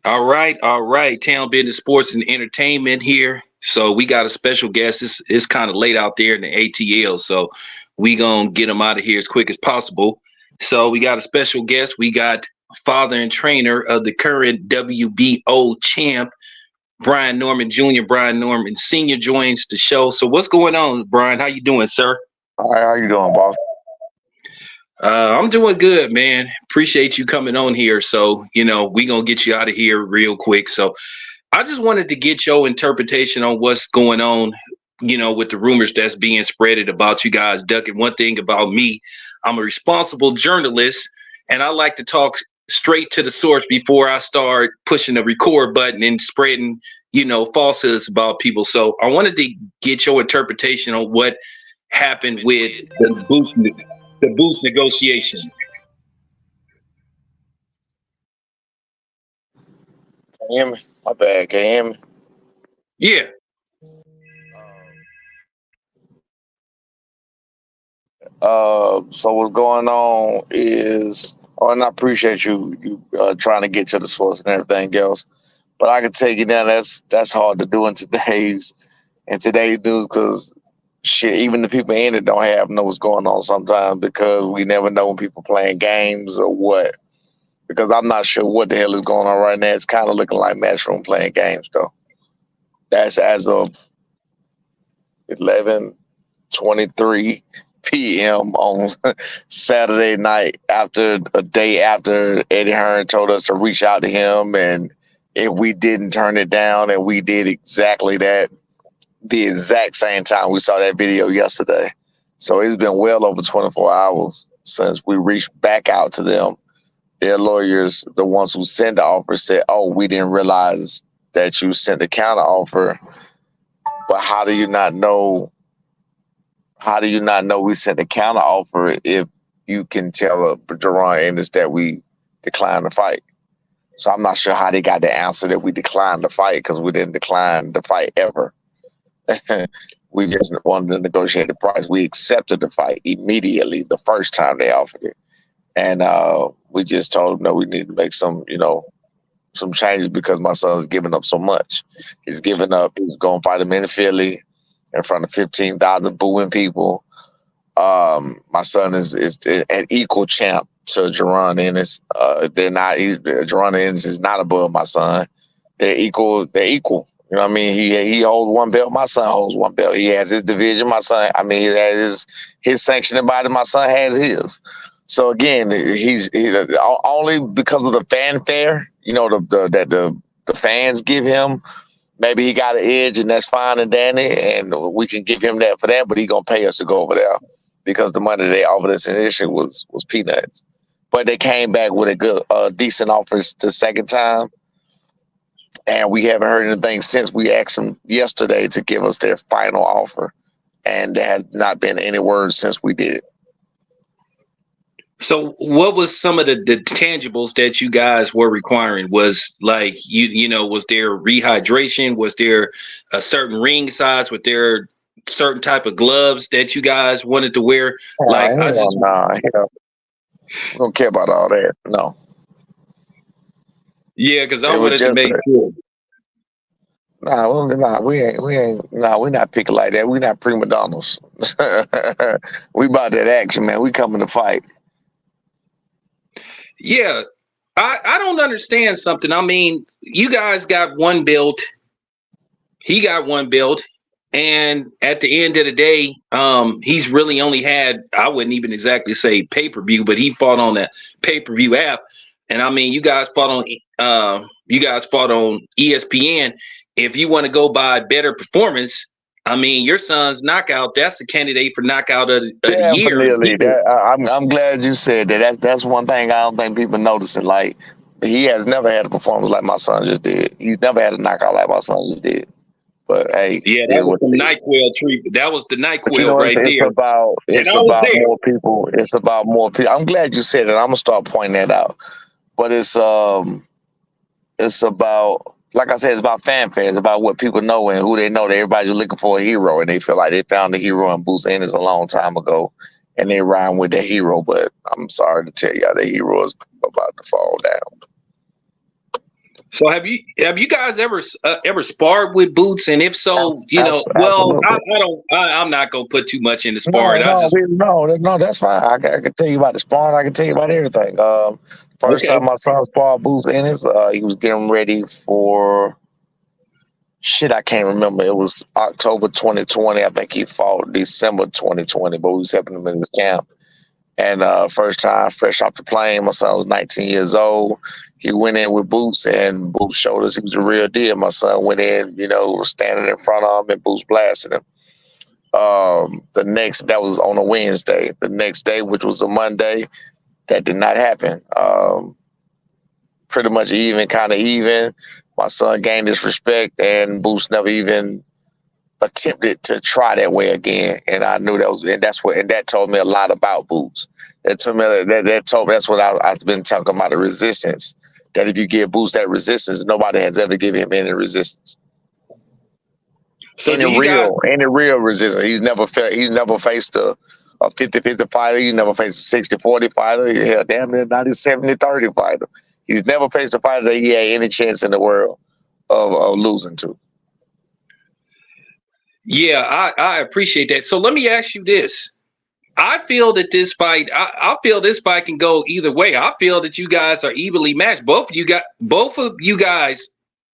All right. Town business, sports, and entertainment here. So we got a special guest. It's kind of late out there in the ATL, so we gonna get him out of here as quick as possible. So we got a special guest. We got father and trainer of the current WBO champ, Brian Norman Jr. Brian Norman Sr. joins the show. So what's going on, Brian? How you doing, sir? Hi, how you doing, boss? I'm doing good, man. Appreciate you coming on here. So, we gonna get you out of here real quick. So I just wanted to get your interpretation on what's going on, with the rumors that's being spreaded about you guys ducking. One thing about me, I'm a responsible journalist and I like to talk straight to the source before I start pushing the record button and spreading, falsehoods about people. So I wanted to get your interpretation on what happened with the boost negotiation. Can you hear me? My bad. Can you hear me? Yeah. So what's going on is, and I appreciate you trying to get to the source and everything else. But I can take you down. That's hard to do in today's news because shit, even the people in it don't know what's going on sometimes because we never know when people playing games or what. Because I'm not sure what the hell is going on right now. It's kind of looking like Matchroom playing games though. That's as of 11:23 p.m. on Saturday night, after a day after Eddie Hearn told us to reach out to him, and if we didn't turn it down, and we did exactly that, the exact same time we saw that video yesterday. So it's been well over 24 hours since we reached back out to them. Their lawyers, the ones who sent the offer, said, "Oh, we didn't realize that you sent the counter offer." But how do you not know? How do you not know we sent a counter offer if you can tell Jerron Ennis that we declined the fight? So I'm not sure how they got the answer that we declined the fight because we didn't decline the fight ever. We just wanted to negotiate the price. We accepted the fight immediately the first time they offered it. And we just told them that we need to make some changes because my son's giving up so much. He's giving up. He's going to fight him in Philly in front of 15,000 booing people. My son is an equal champ to Jerron Ennis. They're not. Jerron Ennis is not above my son. They're equal. They're equal. You know what I mean? He holds one belt. My son holds one belt. He has his division. My son. I mean, he has his sanctioning body. My son has his. So again, he's only because of the fanfare. That the fans give him. Maybe he got an edge, and that's fine and dandy, and we can give him that for that. But he's gonna pay us to go over there because the money they offered us initially was peanuts. But they came back with a good, decent offer the second time, and we haven't heard anything since. We asked them yesterday to give us their final offer, and there has not been any word since we did it. So what was some of the tangibles that you guys were requiring? Was like, was there rehydration? Was there a certain ring size? Was there certain type of gloves that you guys wanted to wear? Like, we don't care about all that. No. Yeah, because I wanted to make sure. We're not picking like that. We're not prima donnas. We about that action, man. We coming to fight. Yeah, I don't understand something. I mean, you guys got one belt. He got one belt. And at the end of the day, he's really only had, I wouldn't even exactly say pay-per-view, but he fought on that pay-per-view app. And I mean, you guys fought on ESPN. If you want to go by better performance, I mean, your son's knockout, that's the candidate for knockout of the year. I'm glad you said that. That's one thing I don't think people noticing. Like, he has never had a performance like my son just did. He's never had a knockout like my son just did. But hey, yeah, that was the NyQuil treatment. That was the NyQuil right there. It's about more people. It's about more people. I'm glad you said it. I'm gonna start pointing that out. But it's about, like I said, it's about fanfare. It's about what people know and who they know. That everybody's looking for a hero, and they feel like they found the hero in Bruce Ennis a long time ago, and they rhyme with the hero. But I'm sorry to tell y'all, the hero is about to fall down. So have you guys ever sparred with Boots? And if so, Absolutely. I'm not gonna put too much into sparring. No, I no, just no. That's fine. I can tell you about the sparring. I can tell you about everything. First okay. time my son sparred Boots in his, he was getting ready for shit. I can't remember. It was October 2020. I think he fought December 2020, but we was helping him in his camp. And first time, fresh off the plane, my son was 19 years old. He went in with Boots, and Boots showed us he was a real deal. My son went in, was standing in front of him, and Boots blasted him. That was on a Wednesday. The next day, which was a Monday, that did not happen. Pretty much even, kind of even. My son gained his respect, and Boots never even attempted to try that way again. And I knew and that told me a lot about Boots. That told me that's what I've been talking about, the resistance. That if you give Boots that resistance, nobody has ever given him any resistance. So do you guys? Any real resistance. He's never faced a 50-50 fighter. He's never faced a 60-40 fighter. Hell, damn near 90-70-30 fighter. He's never faced a fighter that he had any chance in the world of losing to. Yeah, I appreciate that. So let me ask you this. I feel that I feel this fight can go either way. I feel that you guys are evenly matched. Both of you guys.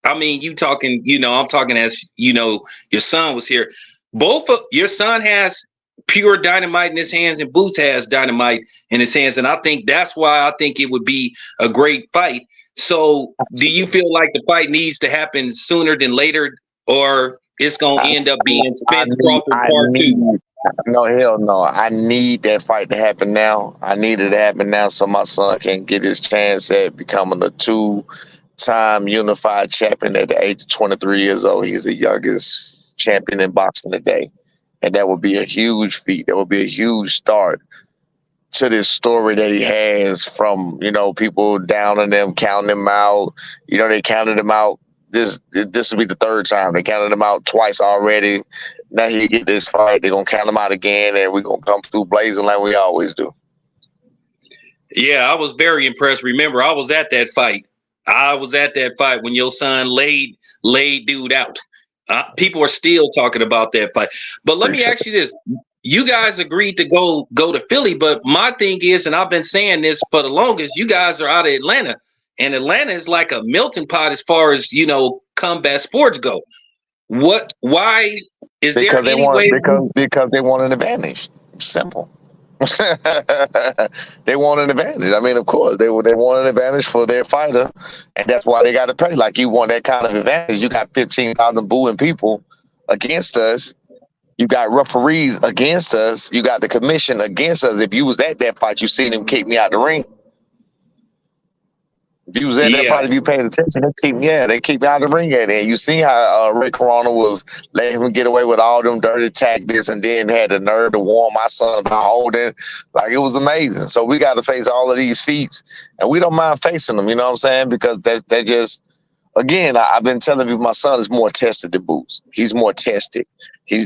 I mean, I'm talking as your son was here. Both of your son has pure dynamite in his hands, and Boots has dynamite in his hands, and I think that's why I think it would be a great fight. So, do you feel like the fight needs to happen sooner than later, or it's gonna end up being Spence Crawford Part 2? No, hell no. I need that fight to happen now. I need it to happen now so my son can get his chance at becoming a two-time unified champion at the age of 23 years old. He's the youngest champion in boxing today. And that would be a huge feat. That would be a huge start to this story that he has from, people downing him, counting him out. They counted him out. This will be the third time. They counted him out twice already. Now he get this fight. They're going to count him out again, and we're going to come through blazing like we always do. Yeah, I was very impressed. Remember, I was at that fight. When your son laid dude out. People are still talking about that fight. But let me ask you this. You guys agreed to go to Philly, but my thing is, and I've been saying this for the longest, you guys are out of Atlanta. And Atlanta is like a melting pot as far as, combat sports go. Why is because there any way? Because they want an advantage. Simple. They want an advantage. I mean, of course, they want an advantage for their fighter, and that's why they got to pay. Like, you want that kind of advantage. You got 15,000 booing people against us. You got referees against us. You got the commission against us. If you was at that fight, you seen them kick me out the ring. If you was at that fight, if you paid attention, they keep me out of the ring at it. And you see how Ray Corona was letting him get away with all them dirty tactics, and then had the nerve to warn my son about holding. Like, it was amazing. So we got to face all of these feats, and we don't mind facing them. You know what I'm saying? Because they just, again, I've been telling you, my son is more tested than Boots. He's more tested.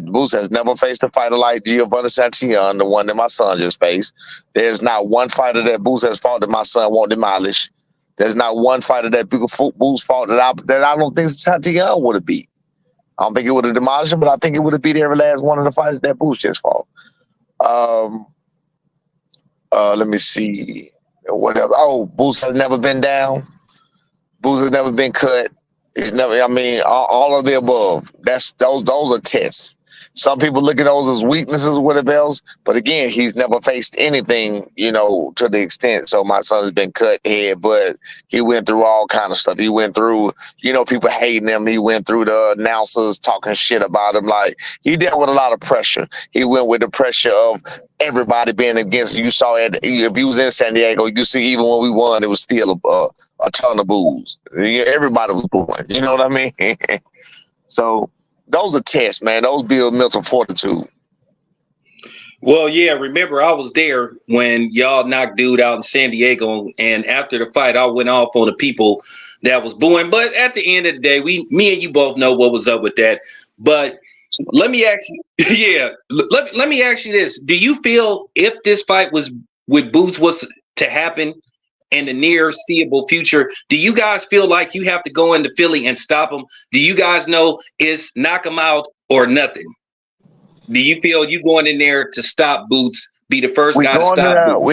Boots has never faced a fighter like Giovanni Santillon, the one that my son just faced. There's not one fighter that Boots has fought that my son won't demolish. There's not one fighter that Boots fought that I don't think Santillon would have beat. I don't think it would have demolished him, but I think it would have beat every last one of the fighters that Boots just fought. Let me see. What else? Oh, Boots has never been down. Boots has never been cut. He's never. I mean, all of the above. Those are tests. Some people look at those as weaknesses or whatever else, but again, he's never faced anything, to the extent. So my son has been cut head, but he went through all kind of stuff. He went through, people hating him. He went through the announcers talking shit about him. Like, he dealt with a lot of pressure. He went with the pressure of everybody being against him. You saw it if he was in San Diego. You see, even when we won, it was still a ton of boos. Everybody was booing. You know what I mean? So those are tests, man. Those build mental fortitude. Well, yeah, remember, I was there when y'all knocked dude out in San Diego, and after the fight, I went off on the people that was booing. But at the end of the day, me and you both know what was up with that. But let me ask you, let me ask you this. Do you feel if this fight with Boots was to happen, in the near seeable future, do you guys feel like you have to go into Philly and stop them? Do you guys know it's knock them out or nothing? Do you feel you going in there to stop Boots, be the first We're guy to going to stop that. Boots?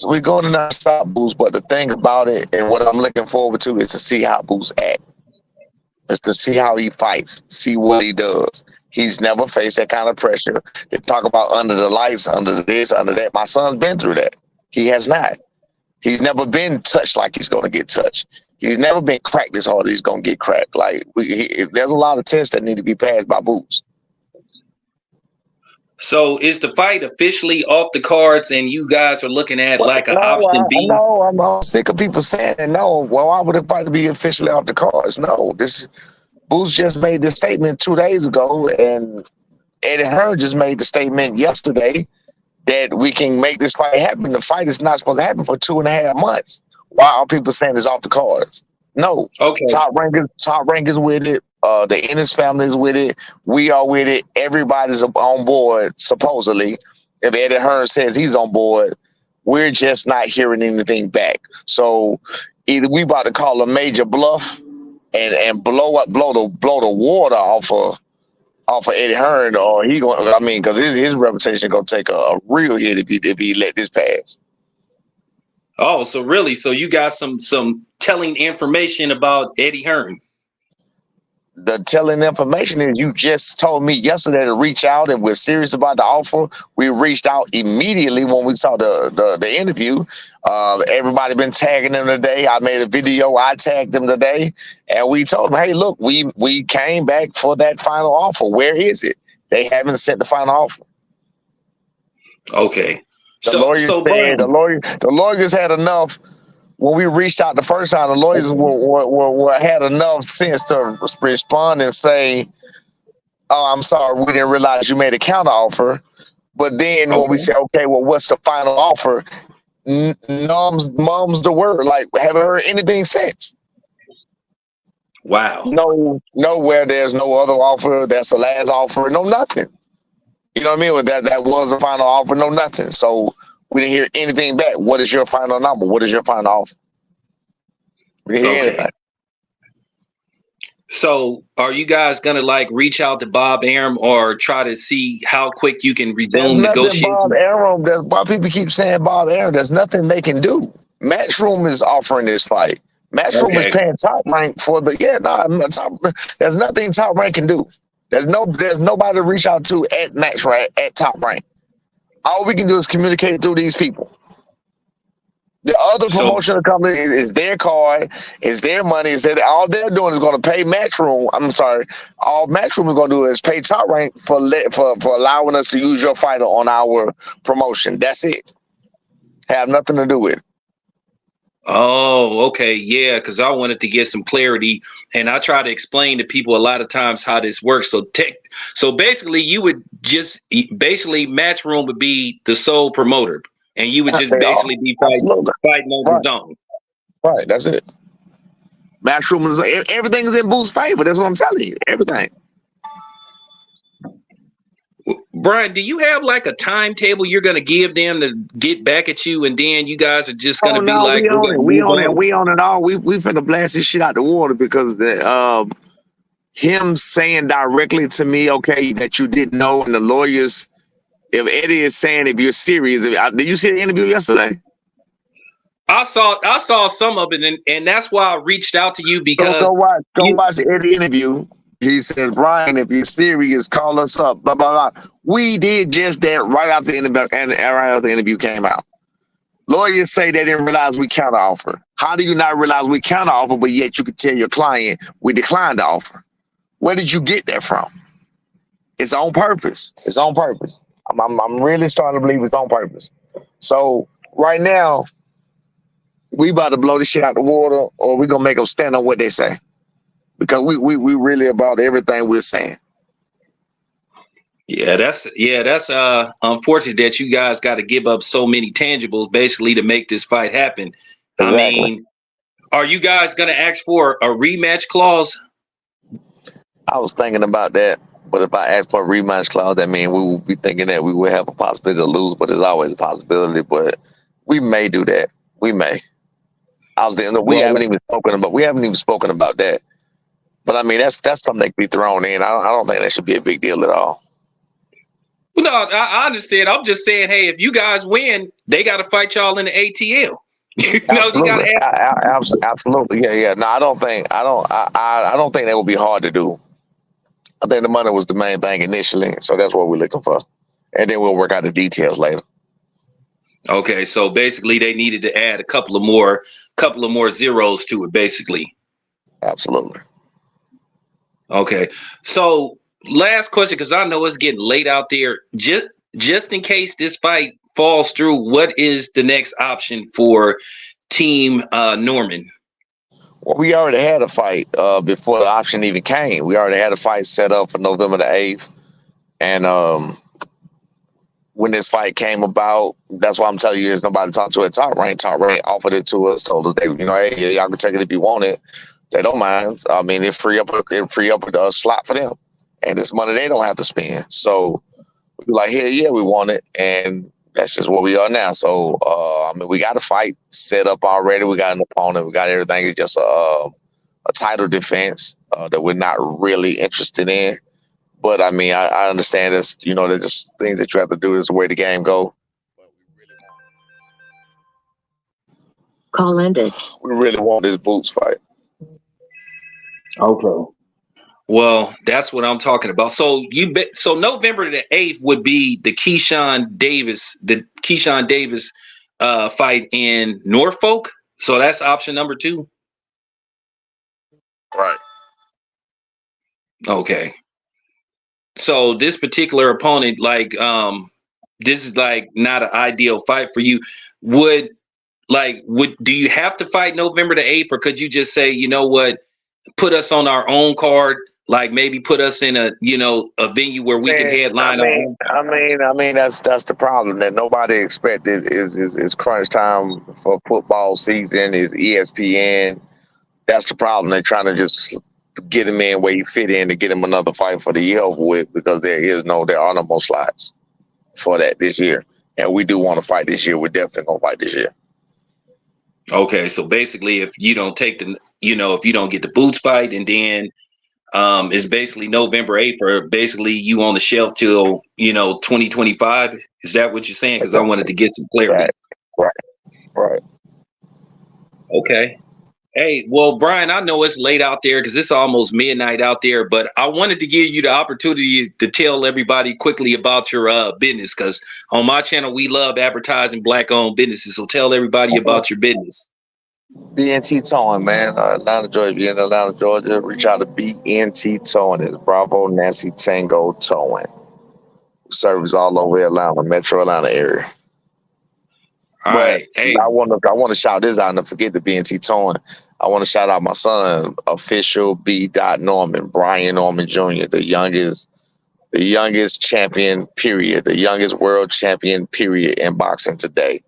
We're going to that stop Boots. But the thing about it, and what I'm looking forward to, is to see how Boots act. Is to see how he fights, see what he does. He's never faced that kind of pressure. They talk about under the lights, under this, under that. My son's been through that. He has not. He's never been touched like he's going to get touched. He's never been cracked as hard as he's going to get cracked. Like there's a lot of tests that need to be passed by Boots. So is the fight officially off the cards, and you guys are looking at like an option B? No, I'm sick of people saying that. No, well, why would the fight be officially off the cards? No, this Boots just made this statement 2 days ago, and Eddie Hearn just made the statement yesterday that we can make this fight happen. The fight is not supposed to happen for 2.5 months. Why are people saying it's off the cards? No. Okay. Top rankers with it. The Ennis family is with it. We are with it. Everybody's on board, supposedly. If Eddie Hearn says he's on board, we're just not hearing anything back. So either we about to call a major bluff and blow the water off of Eddie Hearn, or he going. I mean, because his reputation gonna take a real hit if he let this pass. Oh, so really? So you got some telling information about Eddie Hearn? The telling information is you just told me yesterday to reach out, and we're serious about the offer. We reached out immediately when we saw the interview. Everybody been tagging them today. I made a video. I tagged them today, and we told them, "Hey, look, we came back for that final offer. Where is it?" They haven't sent the final offer. Okay. The lawyers had enough. When we reached out the first time, the lawyers had enough sense to respond and say, "Oh, I'm sorry, we didn't realize you made a counter offer." But then when we say, "Okay, well, what's the final offer?" Mum's the word. Like, haven't heard anything since. Wow. Nowhere. There's no other offer. That's the last offer. No, nothing. You know what I mean? With that was the final offer. No, nothing. So we didn't hear anything back. What is your final number? What is your final offer? We didn't hear anything. So are you guys gonna like reach out to Bob Arum or try to see how quick you can resume negotiations? Bob Arum, that's why people keep saying Bob Arum. There's nothing they can do. Matchroom is offering this fight. Matchroom is paying Top Rank for the there's nothing Top Rank can do. There's nobody to reach out to at at Top Rank. All we can do is communicate through these people. The other promotional company is their card, is their money, all they're doing is going to pay Matchroom. I'm sorry, all Matchroom is going to do is pay Top Rank for allowing us to use your fighter on our promotion. That's it. Have nothing to do with it. Oh, okay. Yeah, because I wanted to get some clarity, and I try to explain to people a lot of times how this works. So basically, you would just Matchroom would be the sole promoter, and you would just basically be fighting on his own. Right, that's it. Matchroom is everything is in Boots' favor. That's what I'm telling you. Everything. Bryan, do you have like a timetable you're going to give them to get back at you, and then you guys are just going to be like, we own it all. We finna blast this shit out the water because him saying directly to me, okay, that you didn't know, and the lawyers, if Eddie is saying if you're serious, did you see the interview yesterday? I saw some of it, and that's why I reached out to you because go watch the Eddie interview. He said, "Bryan, if you're serious, call us up." Blah blah blah. We did just that right after the interview, and right after the interview came out. Lawyers say they didn't realize we counter offer. How do you not realize we counter offer, but yet you could tell your client we declined the offer? Where did you get that from? It's on purpose. It's on purpose. I'm really starting to believe it's on purpose. So right now, we about to blow this shit out the water, or we gonna make them stand on what they say. Because we really about everything we're saying. Yeah, that's unfortunate that you guys got to give up so many tangibles basically to make this fight happen. Exactly. I mean, are you guys gonna ask for a rematch clause? I was thinking about that, but if I ask for a rematch clause, that means we will be thinking that we will have a possibility to lose, but there's always a possibility. But we may do that. We may. We haven't even spoken about that. But I mean, that's something that can be thrown in. I don't think that should be a big deal at all. No, I understand. I'm just saying, hey, if you guys win, they got to fight y'all in the ATL. You got to have Absolutely. Yeah. No, I don't think that would be hard to do. I think the money was the main thing initially, so that's what we're looking for, and then we'll work out the details later. Okay, so basically, they needed to add a couple of more zeros to it, basically. Absolutely. Okay, so last question, because I know it's getting late out there. Just in case this fight falls through, what is the next option for Team Norman? Well, we already had a fight before the option even came. We already had a fight set up for November the 8th. And when this fight came about, that's why I'm telling you, there's nobody to talk to at Top Rank. Top Rank offered it to us, told us, hey, y'all can take it if you want it. They don't mind. I mean, it free up a slot for them. And it's money they don't have to spend. So we're like, yeah, we want it. And that's just where we are now. So, I mean, we got a fight set up already. We got an opponent. We got everything. It's just a title defense that we're not really interested in. But, I mean, I understand this. There's just things that you have to do is the way the game go. Call ended. We really want this Boots fight. Okay. Well, that's what I'm talking about. So so November the 8th would be the Keyshawn Davis fight in Norfolk. So that's option number 2. Right. Okay. So this particular opponent, this is like not an ideal fight for you. Do you have to fight November the 8th, or could you just say, you know what, put us on our own card? Like maybe put us in a venue where we can headline. I mean, that's the problem that nobody expected is crunch time for football season, is ESPN. That's the problem. They're trying to just get him in where he fit in to get him another fight for the year over with, because there are no more slots for that this year. And we do want to fight this year. We're definitely gonna fight this year. Okay, so basically if you don't take if you don't get the Boots fight, and then it's basically November 8th, or basically you on the shelf till 2025. Is that what you're saying? Because I wanted to get some clarity. Right. Okay. Hey, well, Bryan, I know it's late out there because it's almost midnight out there, but I wanted to give you the opportunity to tell everybody quickly about your business, because on my channel we love advertising Black-owned businesses. So tell everybody about your business. BNT Towing, man. Atlanta, Georgia. Be in Atlanta, Georgia. Reach out to BNT Towing. It's Bravo Nancy Tango Towing. Service all over Atlanta, Metro Atlanta area. All right. Hey, I want to shout this out, and forget the BNT Towing. I want to shout out my son, official B. Norman, Bryan Norman Jr., the youngest champion, period, the youngest world champion, period, in boxing today.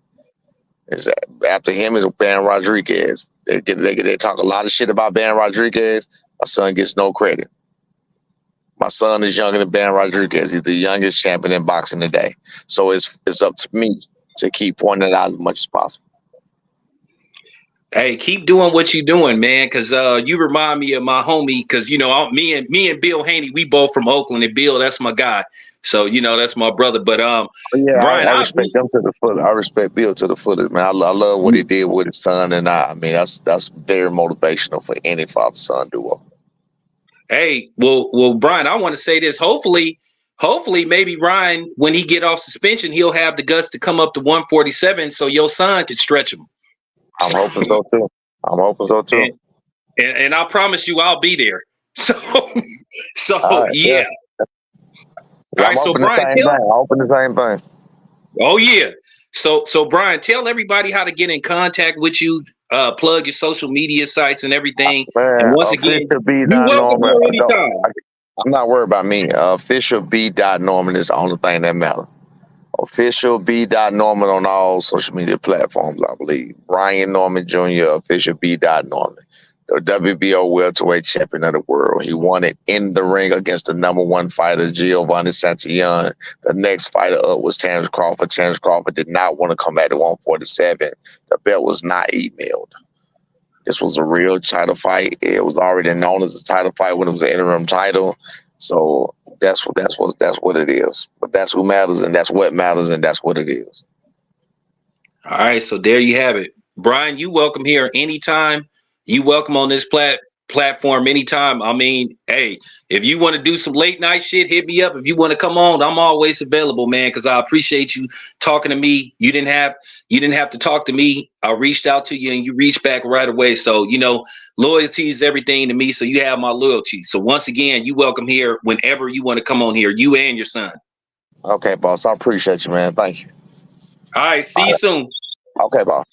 After him is Baron Rodriguez. They talk a lot of shit about Baron Rodriguez. My son gets no credit. My son is younger than Baron Rodriguez. He's the youngest champion in boxing today. So it's up to me to keep pointing it out as much as possible. Hey, keep doing what you're doing, man, because you remind me of my homie, because me and Bill Haney, we both from Oakland, and Bill, that's my guy. So that's my brother. But Bryan, I respect them to the full. I respect Bill to the fullest, man. I love what he did with his son, and I mean that's very motivational for any father-son duo. Hey, well, Bryan, I want to say this. Hopefully, maybe Ryan, when he get off suspension, he'll have the guts to come up to 147, so your son can stretch him. I'm hoping so too. And I promise you, I'll be there. So right, yeah. All right, so Bryan, I'm hoping the same thing. Oh yeah. So Bryan, tell everybody how to get in contact with you. Plug your social media sites and everything. Man, and once again, you're welcome here anytime. I'm not worried about me. Official B. Norman is the only thing that matters. Official B. Norman on all social media platforms, I believe. Bryan Norman Jr., official B. Norman, the WBO welterweight champion of the world. He won it in the ring against the number 1 fighter, Giovanni Santillon. The next fighter up was Terrence Crawford. Terrence Crawford did not want to come back to 147. The belt was not emailed. This was a real title fight. It was already known as a title fight when it was an interim title. So that's what it is. But that's who matters, and that's what matters, and that's what it is. All right, so there you have it. Bryan, you welcome here anytime. You welcome on this platform anytime. I mean, hey, if you want to do some late night shit, hit me up. If you want to come on, I'm always available, man, because I appreciate you talking to me. You didn't have to talk to me. I reached out to you and you reached back right away. So, you know, loyalty is everything to me. So you have my loyalty. So once again, you welcome here whenever you want to come on here, you and your son. Okay, boss. I appreciate you, man. Thank you. All right, see you soon. Okay, boss.